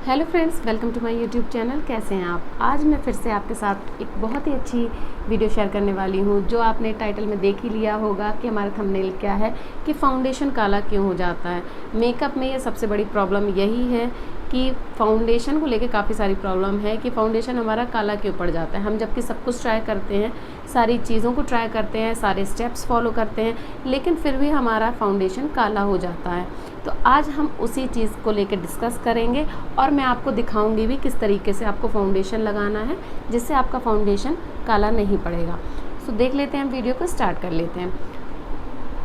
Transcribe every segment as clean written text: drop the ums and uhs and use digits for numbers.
Hello friends, welcome to my YouTube channel. कैसे हैं आप? आज मैं फिर से आपके साथ एक बहुत ही अच्छी वीडियो शेयर करने वाली हूं, जो आपने टाइटल में देख ही लिया होगा कि हमारा थंबनेल क्या है कि फाउंडेशन काला क्यों हो जाता है। मेकअप में ये सबसे बड़ी प्रॉब्लम यही है कि फाउंडेशन को लेके काफ़ी सारी प्रॉब्लम है कि फाउंडेशन हमारा काला क्यों पड़ जाता है। हम जबकि सब कुछ ट्राई करते हैं, सारी चीज़ों को ट्राई करते हैं, सारे स्टेप्स फॉलो करते हैं, लेकिन फिर भी हमारा फाउंडेशन काला हो जाता है। तो आज हम उसी चीज़ को लेकर डिस्कस करेंगे और मैं आपको दिखाऊंगी भी किस तरीके से आपको फाउंडेशन लगाना है जिससे आपका फाउंडेशन काला नहीं पड़ेगा। सो देख लेते हैं, वीडियो को स्टार्ट कर लेते हैं।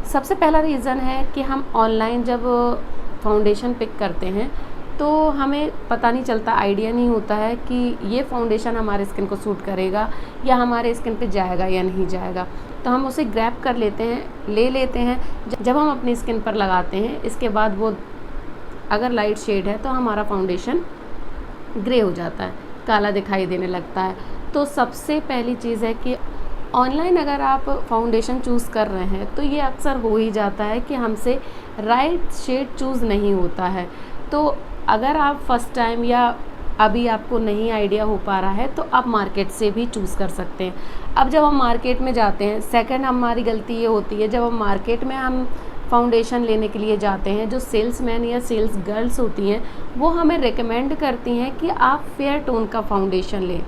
सबसे पहला रीज़न है कि हम ऑनलाइन जब फाउंडेशन पिक करते हैं तो हमें पता नहीं चलता, आइडिया नहीं होता है कि ये फाउंडेशन हमारे स्किन को सूट करेगा या हमारे स्किन पे जाएगा या नहीं जाएगा। तो हम उसे ग्रैब कर लेते हैं, ले लेते हैं। जब हम अपनी स्किन पर लगाते हैं, इसके बाद वो अगर लाइट शेड है तो हमारा फाउंडेशन ग्रे हो जाता है, काला दिखाई देने लगता है। तो सबसे पहली चीज़ है कि ऑनलाइन अगर आप फाउंडेशन चूज़ कर रहे हैं तो ये अक्सर हो ही जाता है कि हमसे राइट शेड चूज़ नहीं होता है। तो अगर आप फर्स्ट टाइम या अभी आपको नहीं आइडिया हो पा रहा है तो आप मार्केट से भी चूज़ कर सकते हैं। अब जब हम मार्केट में जाते हैं, सेकंड हमारी गलती ये होती है, जब हम मार्केट में हम फाउंडेशन लेने के लिए जाते हैं, जो सेल्समैन या सेल्स गर्ल्स होती हैं वो हमें रेकमेंड करती हैं कि आप फेयर टोन का फाउंडेशन लें।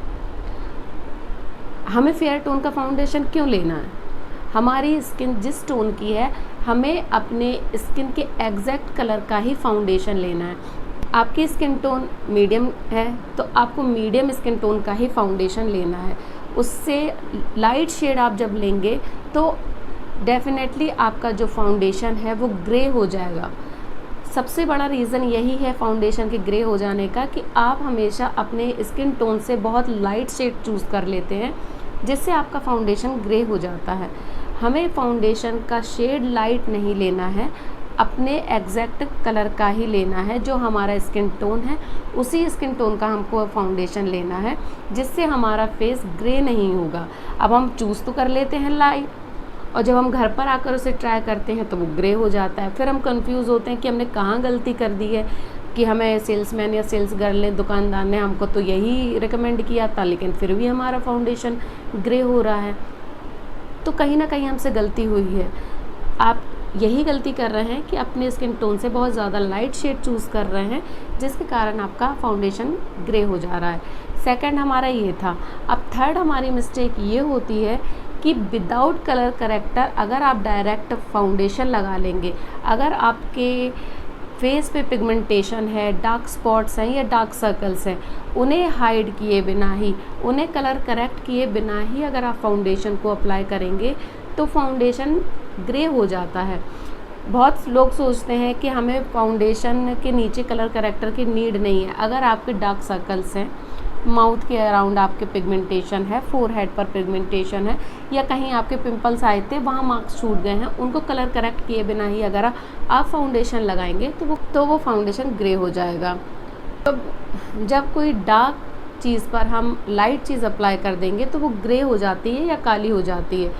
हमें फेयर टोन का फाउंडेशन क्यों लेना है? हमारी स्किन जिस टोन की है, हमें अपने स्किन के एग्जैक्ट कलर का ही फाउंडेशन लेना है। आपकी स्किन टोन मीडियम है तो आपको मीडियम स्किन टोन का ही फाउंडेशन लेना है। उससे लाइट शेड आप जब लेंगे तो डेफिनेटली आपका जो फाउंडेशन है वो ग्रे हो जाएगा। सबसे बड़ा रीज़न यही है फाउंडेशन के ग्रे हो जाने का कि आप हमेशा अपने स्किन टोन से बहुत लाइट शेड चूज़ कर लेते हैं, जिससे आपका फाउंडेशन ग्रे हो जाता है। हमें फाउंडेशन का शेड लाइट नहीं लेना है, अपने एग्जैक्ट कलर का ही लेना है। जो हमारा स्किन टोन है उसी स्किन टोन का हमको फाउंडेशन लेना है, जिससे हमारा फेस ग्रे नहीं होगा। अब हम चूज़ तो कर लेते हैं लाइट, और जब हम घर पर आकर उसे ट्राई करते हैं तो वो ग्रे हो जाता है। फिर हम कंफ्यूज होते हैं कि हमने कहाँ गलती कर दी है कि हमें सेल्समैन या सेल्स गर्ल ने, दुकानदार ने हमको तो यही रिकमेंड किया था, लेकिन फिर भी हमारा फाउंडेशन ग्रे हो रहा है। तो कहीं ना कहीं हमसे गलती हुई है। आप यही गलती कर रहे हैं कि अपने स्किन टोन से बहुत ज़्यादा लाइट शेड चूज़ कर रहे हैं, जिसके कारण आपका फाउंडेशन ग्रे हो जा रहा है। सेकंड हमारा ये था। अब थर्ड हमारी मिस्टेक ये होती है कि विदाउट कलर करेक्टर अगर आप डायरेक्ट फाउंडेशन लगा लेंगे, अगर आपके फेस पे पिगमेंटेशन है, डार्क स्पॉट्स हैं या डार्क सर्कल्स हैं, उन्हें हाइड किए बिना ही, उन्हें कलर करेक्ट किए बिना ही अगर आप फाउंडेशन को अप्लाई करेंगे तो फाउंडेशन ग्रे हो जाता है। बहुत लोग सोचते हैं कि हमें फाउंडेशन के नीचे कलर करेक्टर की नीड नहीं है। अगर आपके डार्क सर्कल्स हैं, माउथ के अराउंड आपके पिगमेंटेशन है, फोरहेड पर पिगमेंटेशन है, या कहीं आपके पिंपल्स आए थे वहाँ मार्क्स छूट गए हैं, उनको कलर करेक्ट किए बिना ही अगर आप फाउंडेशन लगाएंगे तो वो फाउंडेशन ग्रे हो जाएगा। तो जब कोई डार्क चीज़ पर हम लाइट चीज़ अप्लाई कर देंगे तो वो ग्रे हो जाती है या काली हो जाती है।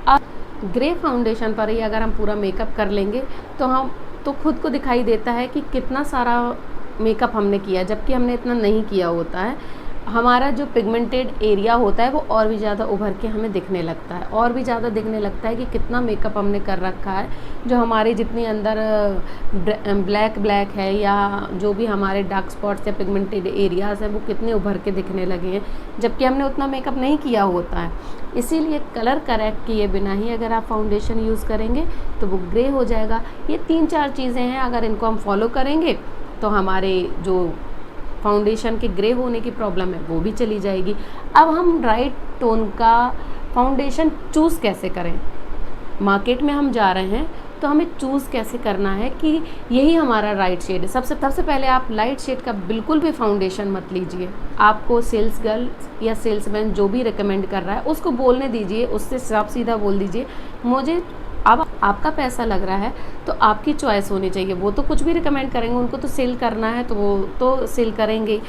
अब ग्रे फाउंडेशन पर ही अगर हम पूरा मेकअप कर लेंगे तो खुद को दिखाई देता है कि कितना सारा मेकअप हमने किया, जबकि हमने इतना नहीं किया होता है। हमारा जो पिगमेंटेड एरिया होता है वो और भी ज़्यादा उभर के हमें दिखने लगता है, और भी ज़्यादा दिखने लगता है कि कितना मेकअप हमने कर रखा है। जो हमारे जितनी अंदर ब्लैक है या जो भी हमारे डार्क स्पॉट्स या पिगमेंटेड एरियाज़ हैं वो कितने उभर के दिखने लगे हैं, जबकि हमने उतना मेकअप नहीं किया होता है। इसीलिए कलर करेक्ट किए बिना ही अगर आप फाउंडेशन यूज़ करेंगे तो वो ग्रे हो जाएगा। ये 3-4 चीज़ें हैं, अगर इनको हम फॉलो करेंगे तो हमारे जो फाउंडेशन के ग्रे होने की प्रॉब्लम है वो भी चली जाएगी। अब हम राइट टोन का फाउंडेशन चूज़ कैसे करें? मार्केट में हम जा रहे हैं तो हमें चूज़ कैसे करना है कि यही हमारा राइट शेड है। सबसे पहले आप लाइट शेड का बिल्कुल भी फाउंडेशन मत लीजिए। आपको सेल्स गर्ल या सेल्समैन जो भी रिकमेंड कर रहा है उसको बोलने दीजिए, उससे साफ सीधा बोल दीजिए, मुझे अब आपका पैसा लग रहा है तो आपकी चॉइस होनी चाहिए। वो तो कुछ भी रिकमेंड करेंगे, उनको तो सेल करना है तो वो तो सेल करेंगे।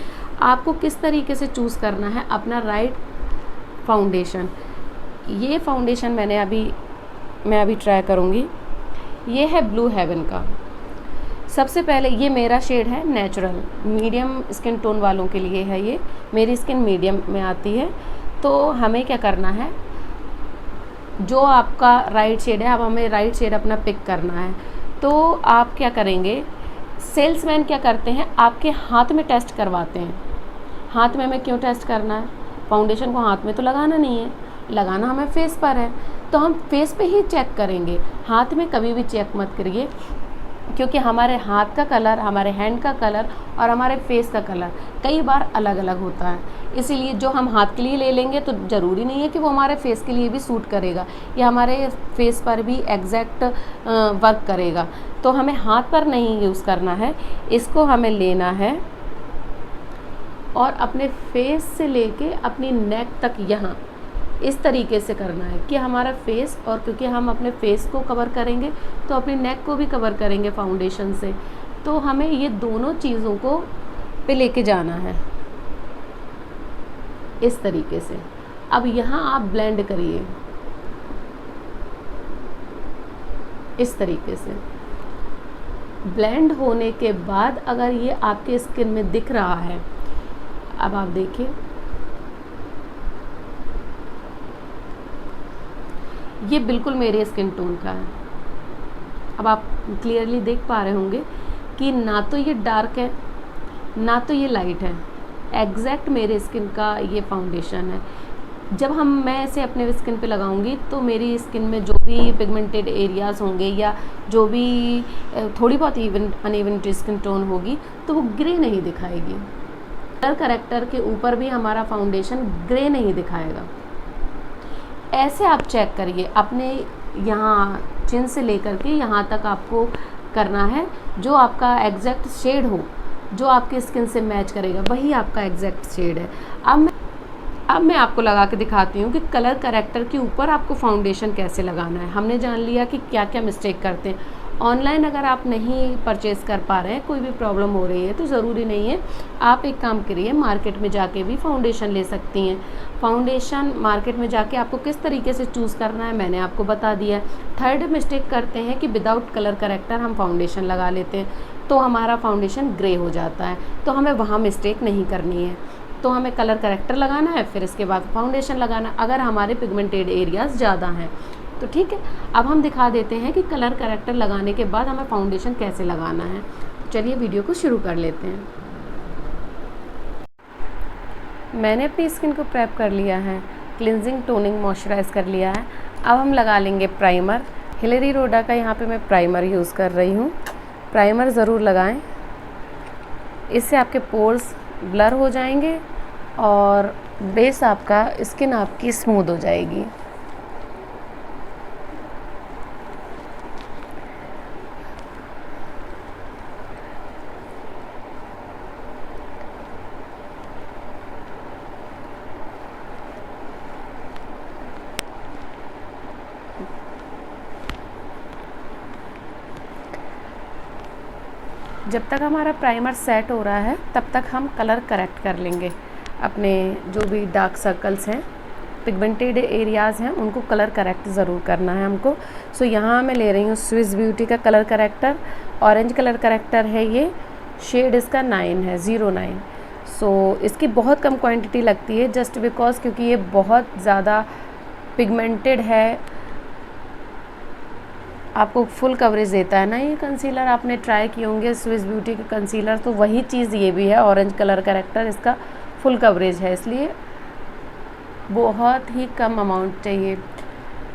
आपको किस तरीके से चूज़ करना है अपना राइट फाउंडेशन। ये फाउंडेशन मैं अभी ट्राई करूँगी। ये है ब्लू हेवन का। सबसे पहले ये मेरा शेड है नेचुरल, मीडियम स्किन टोन वालों के लिए है ये, मेरी स्किन मीडियम में आती है। तो हमें क्या करना है, जो आपका राइट शेड है, अब हमें राइट शेड अपना पिक करना है। तो आप क्या करेंगे, सेल्समैन क्या करते हैं, आपके हाथ में टेस्ट करवाते हैं। हाथ में हमें क्यों टेस्ट करना है, फाउंडेशन को हाथ में तो लगाना नहीं है, लगाना हमें फेस पर है, तो हम फेस पे ही चेक करेंगे, हाथ में कभी भी चेक मत करिए, क्योंकि हमारे हाथ का कलर, हमारे हैंड का कलर और हमारे फेस का कलर कई बार अलग अलग होता है। इसीलिए जो हम हाथ के लिए ले लेंगे तो ज़रूरी नहीं है कि वो हमारे फेस के लिए भी सूट करेगा या हमारे फेस पर भी एग्जैक्ट वर्क करेगा। तो हमें हाथ पर नहीं यूज़ करना है, इसको हमें लेना है और अपने फेस से लेके अपनी नेक तक यहाँ इस तरीके से करना है कि हमारा फेस, और क्योंकि हम अपने फेस को कवर करेंगे तो अपनी नेक को भी कवर करेंगे फाउंडेशन से, तो हमें ये दोनों चीज़ों को पे लेके जाना है इस तरीके से। अब यहाँ आप ब्लेंड करिए इस तरीके से। ब्लेंड होने के बाद अगर ये आपके स्किन में दिख रहा है, अब आप देखिए ये बिल्कुल मेरे स्किन टोन का है। अब आप क्लियरली देख पा रहे होंगे कि ना तो ये डार्क है ना तो ये लाइट है, एग्जैक्ट मेरे स्किन का ये फाउंडेशन है। जब मैं इसे अपने स्किन पे लगाऊंगी तो मेरी स्किन में जो भी पिगमेंटेड एरियाज़ होंगे या जो भी थोड़ी बहुत अनइवन स्किन टोन होगी तो वो ग्रे नहीं दिखाएगी। कलर करेक्टर के ऊपर भी हमारा फाउंडेशन ग्रे नहीं दिखाएगा। ऐसे आप चेक करिए, अपने यहाँ चिन से लेकर के यहाँ तक आपको करना है, जो आपका एग्जैक्ट शेड हो, जो आपकी स्किन से मैच करेगा वही आपका एग्जैक्ट शेड है। अब मैं आपको लगा के दिखाती हूँ कि कलर करेक्टर के ऊपर आपको फाउंडेशन कैसे लगाना है। हमने जान लिया कि क्या क्या मिस्टेक करते हैं। ऑनलाइन अगर आप नहीं परचेज़ कर पा रहे हैं, कोई भी प्रॉब्लम हो रही है, तो ज़रूरी नहीं है, आप एक काम करिए, मार्केट में जाके भी फाउंडेशन ले सकती हैं। फाउंडेशन मार्केट में जाके आपको किस तरीके से चूज़ करना है मैंने आपको बता दिया। थर्ड मिस्टेक करते हैं कि विदाउट कलर करेक्टर हम फाउंडेशन लगा लेते हैं तो हमारा फाउंडेशन ग्रे हो जाता है, तो हमें वहाँ मिस्टेक नहीं करनी है। तो हमें कलर करेक्टर लगाना है, फिर इसके बाद फाउंडेशन लगाना, अगर हमारे पिगमेंटेड एरियाज़ ज़्यादा हैं तो ठीक है। अब हम दिखा देते हैं कि कलर करेक्टर लगाने के बाद हमें फाउंडेशन कैसे लगाना है। चलिए वीडियो को शुरू कर लेते हैं। मैंने अपनी स्किन को प्रेप कर लिया है, क्लिनजिंग टोनिंग मॉइस्चराइज कर लिया है। अब हम लगा लेंगे प्राइमर। हिलेरी रोडा का यहाँ पे मैं प्राइमर यूज़ कर रही हूँ। प्राइमर ज़रूर लगाएं, इससे आपके पोर्स ब्लर हो जाएंगे और बेस आपका, स्किन आपकी स्मूथ हो जाएगी। जब तक हमारा प्राइमर सेट हो रहा है तब तक हम कलर करेक्ट कर लेंगे। अपने जो भी डार्क सर्कल्स हैं, पिगमेंटेड एरियाज़ हैं, उनको कलर करेक्ट ज़रूर करना है हमको। सो यहाँ मैं ले रही हूँ स्विस ब्यूटी का colour corrector, orange colour corrector है ये, शेड इसका 9 है, 09। सो इसकी बहुत कम क्वांटिटी लगती है, जस्ट बिकॉज क्योंकि ये बहुत ज़्यादा पिगमेंटेड है, आपको फुल कवरेज देता है ना ये कंसीलर। आपने ट्राई किए होंगे स्विस ब्यूटी के कंसीलर, तो वही चीज़ ये भी है, ऑरेंज कलर करेक्टर, इसका फुल कवरेज है, इसलिए बहुत ही कम अमाउंट चाहिए।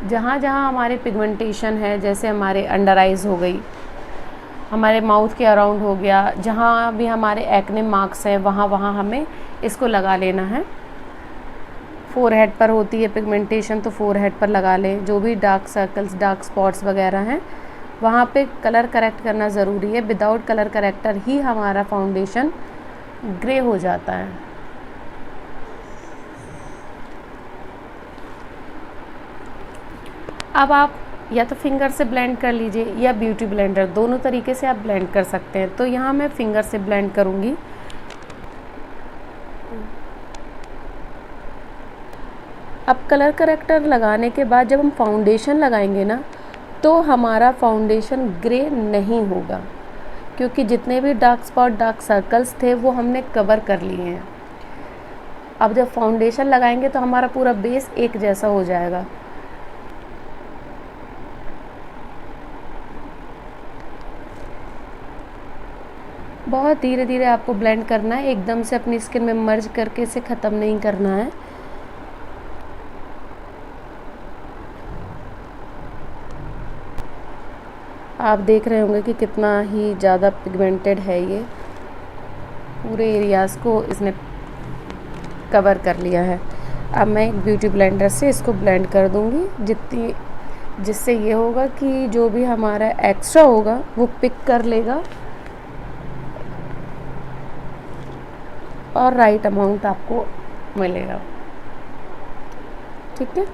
जहाँ जहाँ हमारे पिगमेंटेशन है, जैसे हमारे अंडर आइज़ हो गई, हमारे माउथ के अराउंड हो गया, जहाँ भी हमारे एक्ने मार्क्स हैं वहाँ वहाँ हमें इसको लगा लेना है। फोरहेड पर होती है पिगमेंटेशन तो फोरहेड पर लगा लें। जो भी डार्क सर्कल्स, डार्क स्पॉट्स वगैरह हैं वहाँ पे कलर करेक्ट करना ज़रूरी है। विदाउट कलर करेक्टर ही हमारा फाउंडेशन ग्रे हो जाता है। अब आप या तो फिंगर से ब्लेंड कर लीजिए या ब्यूटी ब्लेंडर, दोनों तरीके से आप ब्लेंड कर सकते हैं। तो यहाँ मैं फिंगर से ब्लेंड करूँगी। अब कलर करेक्टर लगाने के बाद जब हम फाउंडेशन लगाएंगे ना, तो हमारा फाउंडेशन ग्रे नहीं होगा, क्योंकि जितने भी डार्क स्पॉट, डार्क सर्कल्स थे वो हमने कवर कर लिए हैं। अब जब फाउंडेशन लगाएंगे तो हमारा पूरा बेस एक जैसा हो जाएगा। बहुत धीरे धीरे आपको ब्लेंड करना है, एकदम से अपनी स्किन में मर्ज करके इसे ख़त्म नहीं करना है। आप देख रहे होंगे कि कितना ही ज़्यादा पिगमेंटेड है ये, पूरे एरियाज़ को इसने कवर कर लिया है। अब मैं एक ब्यूटी ब्लेंडर से इसको ब्लेंड कर दूंगी जिससे ये होगा कि जो भी हमारा एक्स्ट्रा होगा वो पिक कर लेगा और राइट अमाउंट आपको मिलेगा। ठीक है,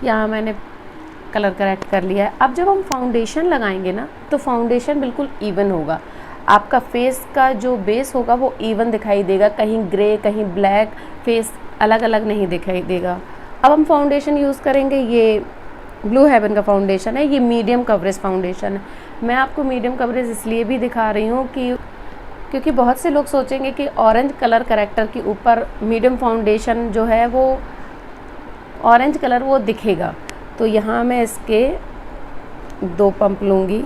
यहाँ मैंने कलर करेक्ट कर लिया है। अब जब हम फाउंडेशन लगाएंगे ना तो फाउंडेशन बिल्कुल इवन होगा, आपका फेस का जो बेस होगा वो इवन दिखाई देगा, कहीं ग्रे कहीं ब्लैक, फेस अलग अलग नहीं दिखाई देगा। अब हम फाउंडेशन यूज़ करेंगे, ये ब्लू हेवन का फाउंडेशन है, ये मीडियम कवरेज फाउंडेशन है। मैं आपको मीडियम कवरेज इसलिए भी दिखा रही हूँ क्योंकि बहुत से लोग सोचेंगे कि ऑरेंज कलर करेक्टर के ऊपर मीडियम फाउंडेशन जो है वो ऑरेंज कलर वो दिखेगा। तो यहाँ मैं इसके 2 पंप लूँगी।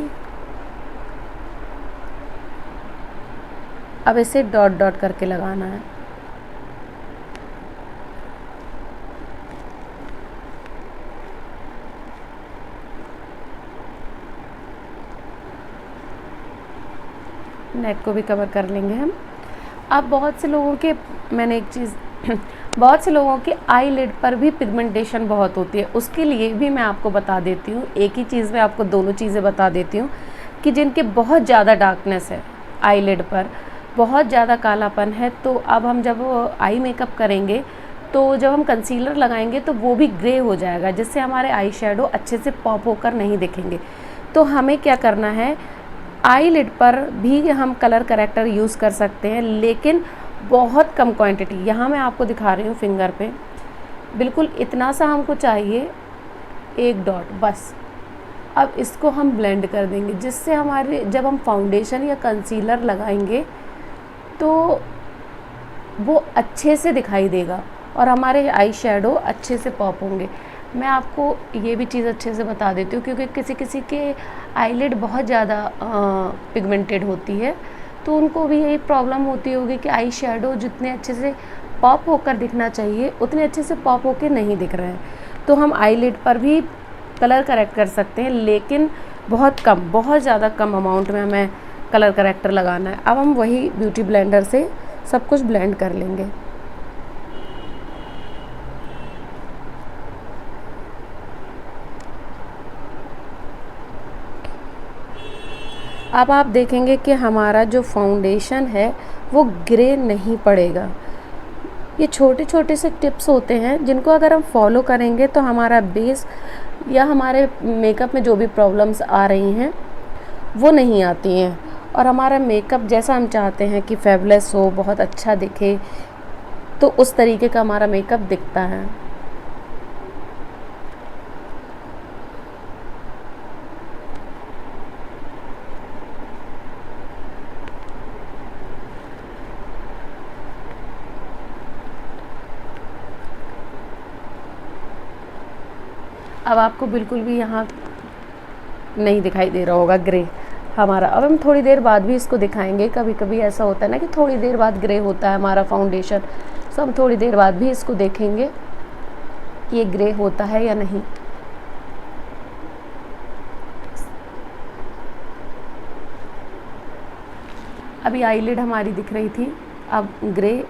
अब इसे डॉट डॉट करके लगाना है। नेक को भी कवर कर लेंगे हम। अब बहुत से लोगों के मैंने एक चीज़ बहुत से लोगों के आई लिड पर भी पिगमेंटेशन बहुत होती है, उसके लिए भी मैं आपको बता देती हूँ। एक ही चीज़ में आपको दोनों चीज़ें बता देती हूँ कि जिनके बहुत ज़्यादा डार्कनेस है, आई लिड पर बहुत ज़्यादा कालापन है, तो अब हम जब आई मेकअप करेंगे तो जब हम कंसीलर लगाएंगे तो वो भी ग्रे हो जाएगा, जिससे हमारे आई शेडो अच्छे से पॉप होकर नहीं दिखेंगे। तो हमें क्या करना है, आई लिड पर भी हम कलर करेक्टर यूज़ कर सकते हैं, लेकिन बहुत कम क्वांटिटी। यहाँ मैं आपको दिखा रही हूँ फिंगर पे, बिल्कुल इतना सा हमको चाहिए, 1 डॉट बस। अब इसको हम ब्लेंड कर देंगे, जिससे हमारे जब हम फाउंडेशन या कंसीलर लगाएंगे तो वो अच्छे से दिखाई देगा और हमारे आई शेडो अच्छे से पॉप होंगे। मैं आपको ये भी चीज़ अच्छे से बता देती हूँ, क्योंकि किसी किसी के आईलिड बहुत ज़्यादा पिगमेंटेड होती है, तो उनको भी यही प्रॉब्लम होती होगी कि आई शेडो जितने अच्छे से पॉप होकर दिखना चाहिए उतने अच्छे से पॉप होकर नहीं दिख रहे हैं। तो हम आईलिड पर भी कलर करेक्ट कर सकते हैं, लेकिन बहुत कम, बहुत ज़्यादा कम अमाउंट में हमें कलर करेक्टर लगाना है। अब हम वही ब्यूटी ब्लेंडर से सब कुछ ब्लेंड कर लेंगे। अब आप देखेंगे कि हमारा जो फाउंडेशन है वो ग्रे नहीं पड़ेगा। ये छोटे छोटे से टिप्स होते हैं जिनको अगर हम फॉलो करेंगे तो हमारा बेस या हमारे मेकअप में जो भी प्रॉब्लम्स आ रही हैं वो नहीं आती हैं, और हमारा मेकअप जैसा हम चाहते हैं कि फेबलेस हो, बहुत अच्छा दिखे, तो उस तरीके का हमारा मेकअप दिखता है। अब आपको बिल्कुल भी यहाँ नहीं दिखाई दे रहा होगा ग्रे हमारा। अब हम थोड़ी देर बाद भी इसको दिखाएंगे, कभी कभी ऐसा होता है ना कि थोड़ी देर बाद ग्रे होता है हमारा फाउंडेशन, तो हम थोड़ी देर बाद भी इसको देखेंगे कि ये ग्रे होता है या नहीं। अभी आईलिड हमारी दिख रही थी, अब ग्रे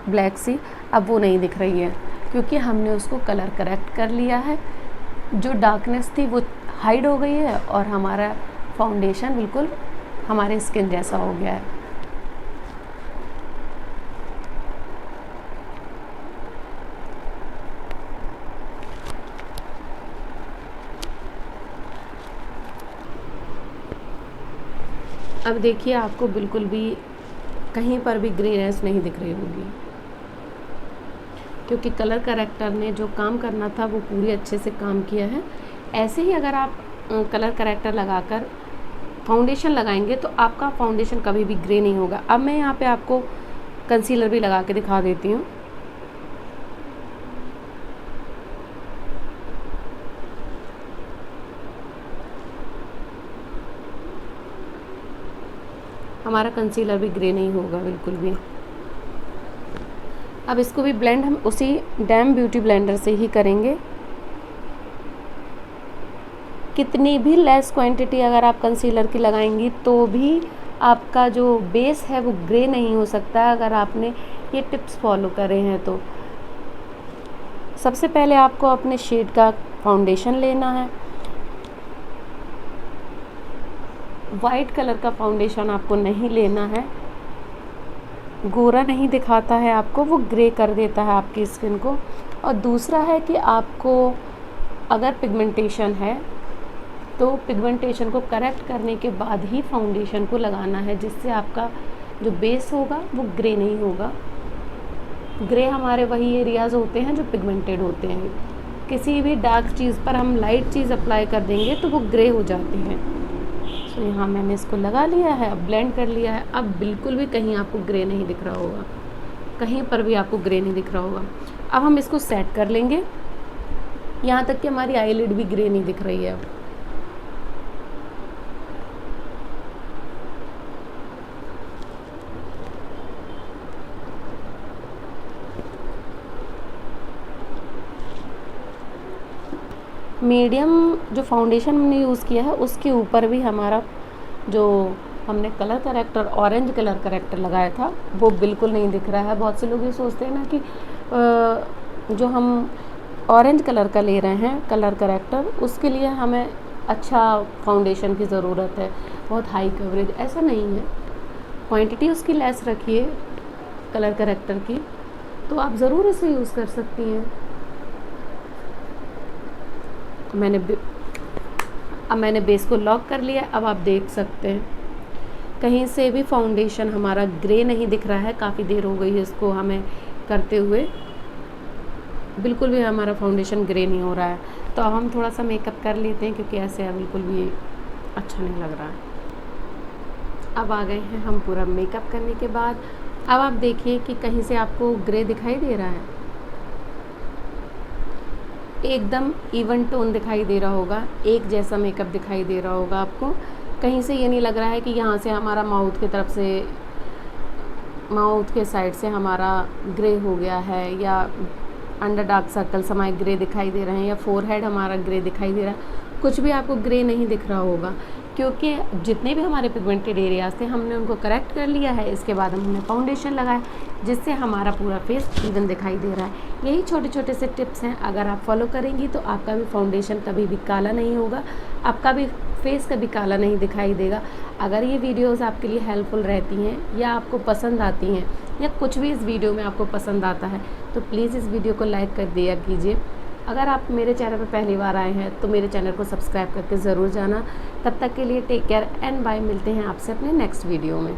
ब्लैक सी, अब वो नहीं दिख रही है क्योंकि हमने उसको कलर करेक्ट कर लिया है। जो डार्कनेस थी वो हाइड हो गई है और हमारा फाउंडेशन बिल्कुल हमारे स्किन जैसा हो गया है। अब देखिए आपको बिल्कुल भी कहीं पर भी ग्रेनेस नहीं दिख रही होगी, क्योंकि कलर करेक्टर ने जो काम करना था वो पूरी अच्छे से काम किया है। ऐसे ही अगर आप कलर करेक्टर लगाकर फाउंडेशन लगाएंगे तो आपका फाउंडेशन कभी भी ग्रे नहीं होगा। अब मैं यहाँ पे आपको कंसीलर भी लगा के दिखा देती हूँ। हमारा कंसीलर भी ग्रे नहीं होगा बिल्कुल भी। अब इसको भी ब्लेंड हम उसी डैम ब्यूटी ब्लेंडर से ही करेंगे। कितनी भी लेस क्वांटिटी अगर आप कंसीलर की लगाएंगी तो भी आपका जो बेस है वो ग्रे नहीं हो सकता अगर आपने ये टिप्स फॉलो करे हैं तो। सबसे पहले आपको अपने शेड का फाउंडेशन लेना है। वाइट कलर का फाउंडेशन आपको नहीं लेना है, गोरा नहीं दिखाता है आपको, वो ग्रे कर देता है आपकी स्किन को। और दूसरा है कि आपको अगर पिगमेंटेशन है तो पिगमेंटेशन को करेक्ट करने के बाद ही फाउंडेशन को लगाना है, जिससे आपका जो बेस होगा वो ग्रे नहीं होगा। ग्रे हमारे वही एरियाज़ होते हैं जो पिगमेंटेड होते हैं। किसी भी डार्क चीज़ पर हम लाइट चीज़ अप्लाई कर देंगे तो वो ग्रे हो जाती है। तो यहाँ मैंने इसको लगा लिया है, अब ब्लेंड कर लिया है। अब बिल्कुल भी कहीं आपको ग्रे नहीं दिख रहा होगा, कहीं पर भी आपको ग्रे नहीं दिख रहा होगा। अब हम इसको सेट कर लेंगे, यहाँ तक कि हमारी आईलिड भी ग्रे नहीं दिख रही है। मीडियम जो फाउंडेशन हमने यूज़ किया है उसके ऊपर भी हमारा जो हमने colour corrector orange colour corrector लगाया था वो बिल्कुल नहीं दिख रहा है। बहुत से लोग ये सोचते हैं ना कि जो हम ऑरेंज कलर का ले रहे हैं कलर करेक्टर, उसके लिए हमें अच्छा फाउंडेशन की ज़रूरत है, बहुत हाई कवरेज। ऐसा नहीं है, क्वांटिटी उसकी लेस रखिए कलर करेक्टर की तो आप ज़रूर इसे यूज़ कर सकती हैं। मैंने बेस को लॉक कर लिया। अब आप देख सकते हैं कहीं से भी फाउंडेशन हमारा ग्रे नहीं दिख रहा है। काफ़ी देर हो गई है इसको हमें करते हुए, बिल्कुल भी हमारा फाउंडेशन ग्रे नहीं हो रहा है। तो अब हम थोड़ा सा मेकअप कर लेते हैं क्योंकि ऐसे बिल्कुल भी अच्छा नहीं लग रहा है। अब आ गए हैं हम पूरा मेकअप करने के बाद। अब आप देखिए कि कहीं से आपको ग्रे दिखाई दे रहा है, एकदम इवन टोन दिखाई दे रहा होगा, एक जैसा मेकअप दिखाई दे रहा होगा आपको। कहीं से ये नहीं लग रहा है कि यहाँ से हमारा माउथ की तरफ से, माउथ के साइड से हमारा ग्रे हो गया है, या अंडर डार्क सर्कल्स हमारे ग्रे दिखाई दे रहे हैं, या फोरहेड हमारा ग्रे दिखाई दे रहा है। कुछ भी आपको ग्रे नहीं दिख रहा होगा क्योंकि जितने भी हमारे पिगमेंटेड एरियाज थे हमने उनको करेक्ट कर लिया है। इसके बाद हमने फाउंडेशन लगाया जिससे हमारा पूरा फेस इवन दिखाई दे रहा है। यही छोटे छोटे से टिप्स हैं, अगर आप फॉलो करेंगी तो आपका भी फाउंडेशन कभी भी काला नहीं होगा, आपका भी फेस कभी काला नहीं दिखाई देगा। अगर ये वीडियोस आपके लिए हेल्पफुल रहती हैं या आपको पसंद आती हैं या कुछ भी इस वीडियो में आपको पसंद आता है तो प्लीज़ इस वीडियो को लाइक कर दिया कीजिए। अगर आप मेरे चैनल पर पहली बार आए हैं तो मेरे चैनल को सब्सक्राइब करके ज़रूर जाना। तब तक के लिए टेक केयर एंड बाय। मिलते हैं आपसे अपने नेक्स्ट वीडियो में।